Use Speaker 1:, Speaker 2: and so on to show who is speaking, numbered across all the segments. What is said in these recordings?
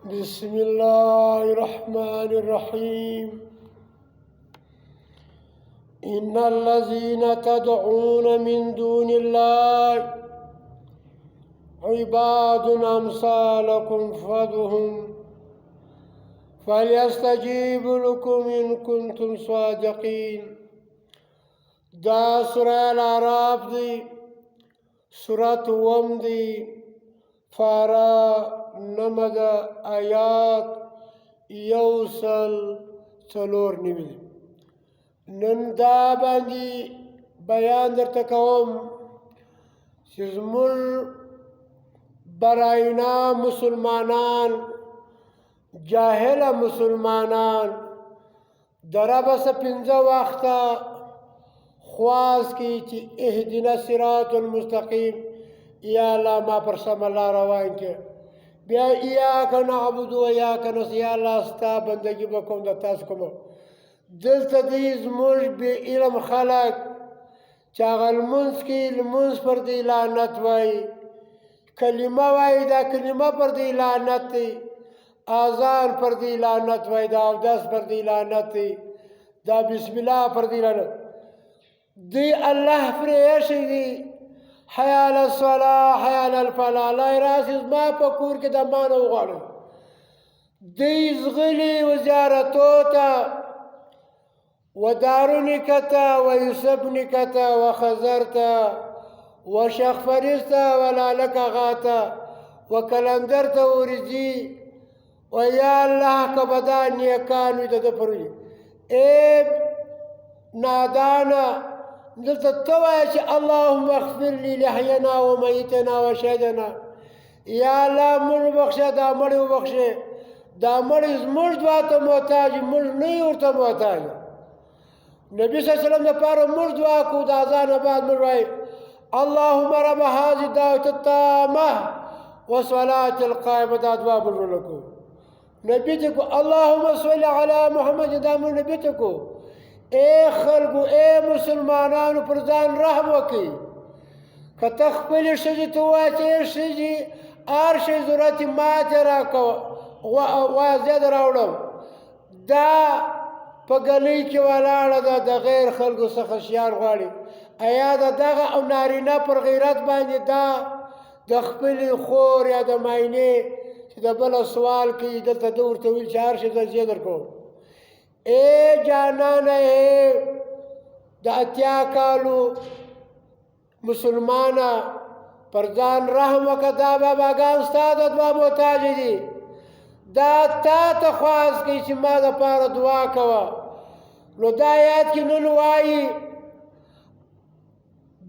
Speaker 1: بسم الله الرحمن الرحيم إن الذين تدعون من دون الله عباد أمثالكم فادعوهم فليستجيبوا لكم إن كنتم صادقين. دا سورة الأعراف دي سورة وم دي فارا نمد آیات یوسل څلور نوي دي. نن دا باندې بیان درته کوم چې زموږ براینا مسلمانان جاهله مسلمانان دره بس پنځه وخته خواست کی چې اهدنا الصراط المستقیم، یا الله ما پر سم الله روان کې. بیا ایاک نعبد و ایاک نستعین، یا الله ستا بندگی به کوم د تاسو کوم. دلته دی زموږ بې علم خلک چې هغه لمونځ کوي، لمونځ پر دی لعنت وایي، کلمه وایي دا کلمه پر دی لعنت دی، اذان پر دی لعنت وایي، دا اودس پر دی لعنت دی، دا بسم الله پر دی لعنت دی. الله پرېښی دی حی علی الصلاة حی علی الفلاح. الله راسي زما په کور کې د ما نه وغواړئ. دوی ځغلي و زیارتو ته و دارونکه ته و یوسفنکه ته و خضر ته و شیخ فریض ته و لالک اغا ته و کلندر ته ورځي و یا الله که به دا نیکان وي د ده پر وي. ای نادانه دلته ته وایه چې اللهم اغفر لی لحینا و میتنا و شهدنا، یا الله موږ وبخښه، دا مړی وبخښې. دا مړی زموږ دعا ته محتاج، موږ نه یو ورته محتاج. نبي صلی الله علیه وسلم دپاره موږ دعا کوو، د اذانه بعد موږ وایو اللهم رب هذه الدعوة التامة والصلاة القائمة. دا دعا موږ ولکو. نبي ته کو اللهم صل علی محمد، دا موږ نبي ته کو. اے خلقو، اے مسلمانانو پر ځان رحم وکړئ. که ته خپلې ښځې ته ووایې چې ای ښځې هر شی ضرورت یې ماته راکوه، وایه زه در راوړم. دا په ګلۍ کې ولاړه ده، د غیر خلکو څخه شیان غواړي. ایا د دغه او نارینه پر غیرت باندې دا د خپلې خور یا د ماینې چې د بله سوال کوي، دلته ده ورته ویل چې هر شی زه درکوم. اے جانانه اے د اتیا کالو مسلمانه پر ځان رحم وکړه. دا باباګان ستا د دعا محتاج دي. دا تا ته خواست کوي چې ما دپاره دعا کوه. نو دا یاد کې نن وایي،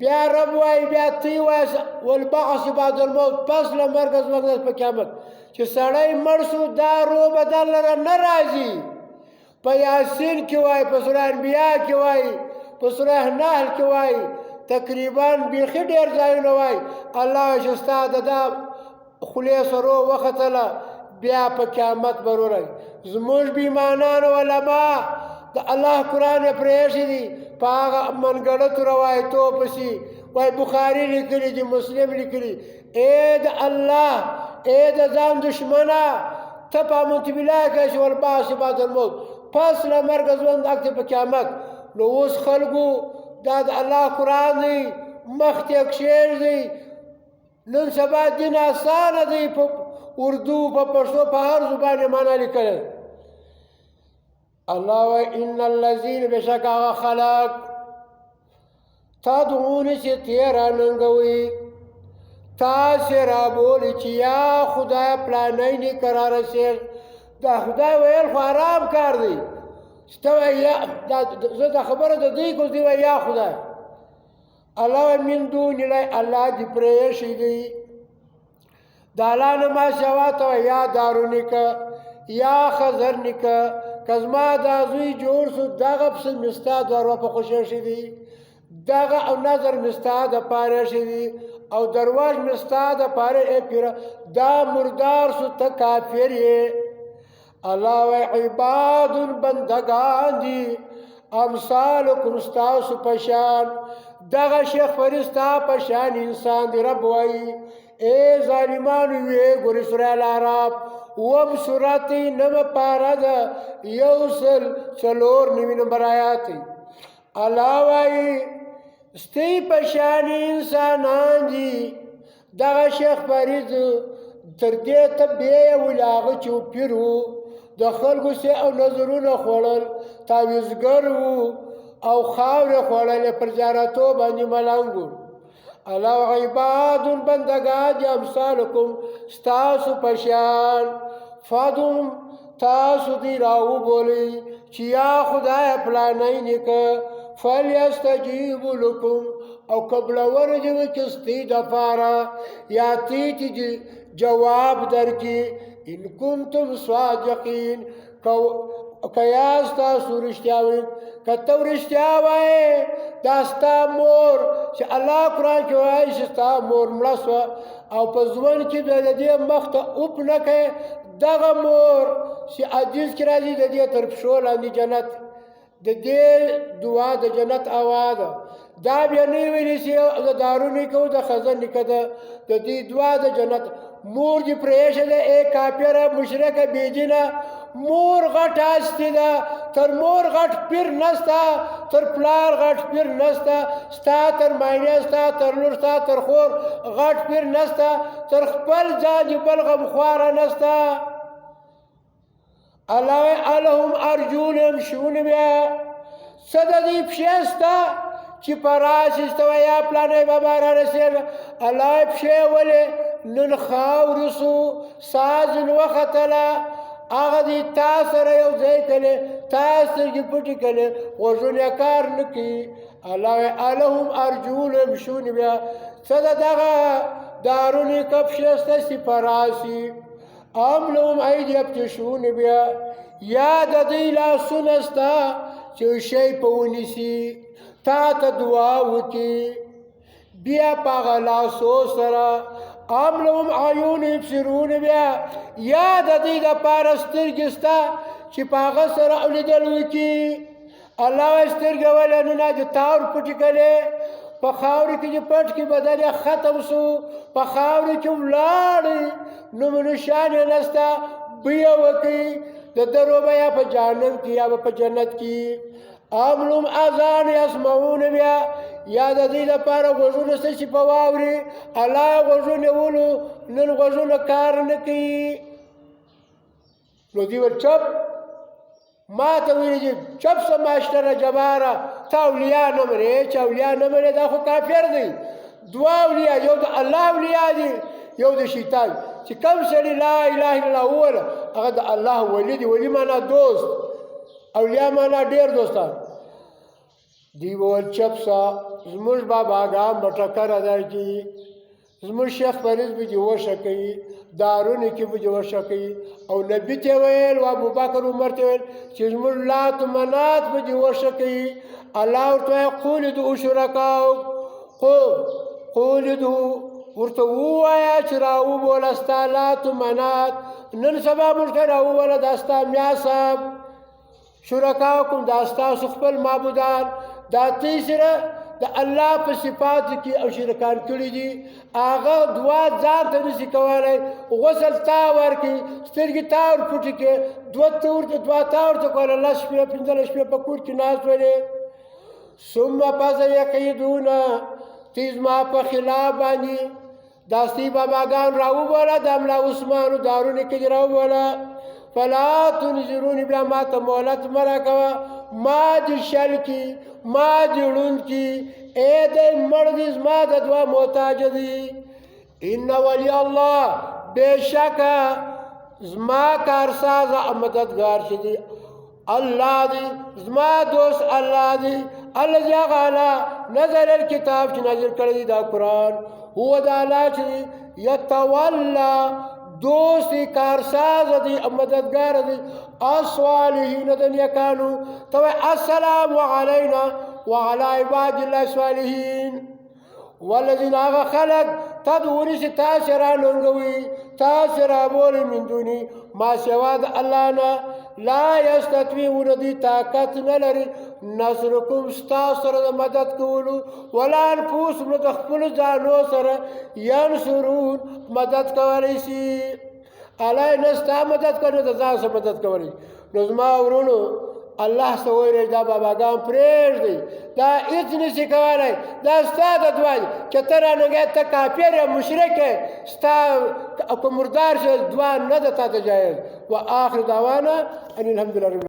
Speaker 1: بیا رب وایي، بیا تی وایي والبعث بعد الموت، پس له مرګه زموږ په قیامت چې سړی مړ شو، دا روح بدن لره نه راځي. په یاسین کې وایي، په سوره انبیا کې وایي، په سوره نحل کې وایي، تقریبا بیخي ډېر ځایونه وایي. الله چې ستا د دا خولې سره وختله، بیا په قیامت به روغی. زموږ بېایمانانو علما د الله قرآن یې پرېښی دی، په هغه منګړتو روایتو پسې وایي بخاري لیکلي دي، مسلم لیکلي. ای د الله، ای د ځان دشمنه، ته په امنت بالله کوې چې والبعث بعد الموت، پس له مرګه ژوند اکته په قیامت. نو اوس خلکو دا د الله قرآن دی مخ ته کښېږدئ. نن سبا دین اسانه دی، په اردو، په پښتو، په هر زبان یې معنا لیکلی. الله وایي ان الذین، بېشک هغه خلک تدعون چې تی راننګوئ، تاسې رابولئ چې یا خدای پلانی نیکه رارسېږ. دا خدای ویل خو حرام کار دی. چې ته وایې زه دا خبره د دوی کوم، دوی وایي یا خدای. الله وایي من دون الله، الله دې پرېښی دی. د الله نه ما سوا ته وایي یا دارونیکه یا خضر نیکه. که زما دا زوی جوړ شو، دغه پسې مې ستا دوه په خوښ ایښی دی، دغه او نظر مې ستا دپاره ایښی دی، او درواج مې ستا دپاره ای پیره، دا مردار شو، ته کافر یې. الله وایي عباد بندگان دي امثالکم، ستاسو په شان. دغه شیخ فرید ستا په شان انسان دی. رب وایي ای ظالمانو، ویې ګورئ سوره الاعراف وم سورتی نم پارا دا یوسل 4 نمبر آیاتی اللہ وائی ستی پشانی انسانان دی دغه شیخ فرید تر دې ته بیا ویل هغه چې پیر و د خلکو سې او نظرونه خوړل تعویذګر و او خاورې خوړلې پر زیارتو باندې ملنګ و الله عباد بندگان دي امثالکم ستاسو پشان فادم تاسو دی راو بولی چې یا خدای پلانای نیکه فلیستجیب لکم او قبل ورجو کستی دفارا یا تیتی جواب در کی ان کنتم صادقین کیاستا سورشتیاوین کتو رشتیاوی داستا مور چې الله قرآن کې وایي چې ستا مور مړه سوه او په ژوند کې د دې مخ ته اوپ نه کوې دغه مور چې حدیث کې راځي د دې تر پښو لاندې جنت د دې دعا د جنت آواز دا بیا نه ویلی چې د دارو نیکه د خزن نیکه د دې دعا د جنت مور دې پرېښه ده ای کافره مشرکه بېدینه مور غټ هستي ده تر مور غټ پیر نسته تر پلار غټ پیر نسته ستا تر ماینې ستا تر لور ستا تر خور غټ پیر نسته تر خپل ځان دې بل غمخواره نسته الله الهم ارجون يمشون بها څه د دې پښې سته چې په راس استوه یا پلانی بابا را رسېږه الله یې پښې ولې نن خاورې سو ساز وختله هغه دې تا سره یو ځای کړې تا سترګې پټې کړې غوږونه یې کار نه کوي الله وایي الهم ارجون یمشون بها څه د دغه دارونې که پښې سته چې په راسي ام لهم ایدی یبطشون بها یا د دوی لاسونه سته چې شی په ونیسي تا ته دعا وکړي بیا په هغه لاسو سره ام لهم عیون یبصرون بها یا د دوی دپاره سترګې سته چې په هغه سره الیدل وکړي الله وایي سترګې ولې نه د تاور پټې کړې په خاورې کې چې پټ کې بدن یې ختم سو په خاورې کې ولاړې نوم نشان یې نسته بویه وکړي د درو به یا په جهنم کې یا به په جنت کې ام لهم اذان یسمعون بها یا د دې لپاره غوږونه شته چې په واوري الله یې غوږونه ولو نن غوږونه کار نه کوي نو دوی ور چپ ما ته ویلي چې چپ سه ماشټره جباره ته اولیا نه منې چې اولیا نه منې دا خو کافر دی دوه اولیا یو د الله اولیا دي یو د شیطان چې کوم سړي لا اله الا الله وویله هغه د الله ولی دی ولی معنا دوست اولیا معنا ډېر دوستان دی وویل چپ سه زموږ باباګان به ټکر ادا کړي زموږ شیخ فرید به دې وشه کوي دارونه کې به دې وشه کوي او نبي ته ویل او ابوبکر عمر ته ویل چې زموږ لات منات به دې وشه کوي الله ورته وایي قول ادعوا شرکاءکم قول ادعوا ورته ووایه چې راوبوله ستا لات منات نن سبا موږ ته راوبوله دا ستا میا صاحب شرکاءکم دا ستاسو خپل معبودان دا تی سره د الله په صفاتو کې او شرکان کړي دي هغه دعا ځان ته نشي کولی غسل تا ورکړي سترګې تا ور پټې کړې دوه تا ورته کوله 10 شپې 15 شپې په کور کې ناست ولې ثم پس یقیدونه تی زما په خلاف باندې دا ستی باباګان راوبوله د ملا عثمانو دارونه کې دې راوبوله فلا تنظروني بیا ما ته مهلت مه راکوه ما دې شل کی ما دې ړوند کی ای دی مړ دې زما د دوه محتاج دی ان ولی الله بېشکه زما کارساز مددګار چې دی الله دی زما دوست الله دی الذي هغه نزل الکتاب چې نازل کړی دی دا قرآن هو د الله چې یتولا دوستی کارساز دی مددگار دی الصالحین د نیکانو تو السلام علینا وعلى عباد الله الصالحین والذین هغه خلق تدعوني چې تاسې راننګوي تاسې رابولئ من دوني ما سوا د الله نه لا یستطیعون دوی طاقت نه لري نصرکم ستاسو سره د مدد کولو ولا انفسهم د خپلو ځانو سره ینصرون مدد کولی شي الله نه ستا مدد کوي نه د ځان څخه مدد کولی. نو زما ورونو الله څه ویلی دا باباګان پرېږدئ دا هېڅ نشي کولی دا ستا د دعا دي چې ته رانږی ته کافر یې مشرک یې ستا که مردار شي دعا نه ده تا ته جایز. و آخر دعوانا ان الحمدلله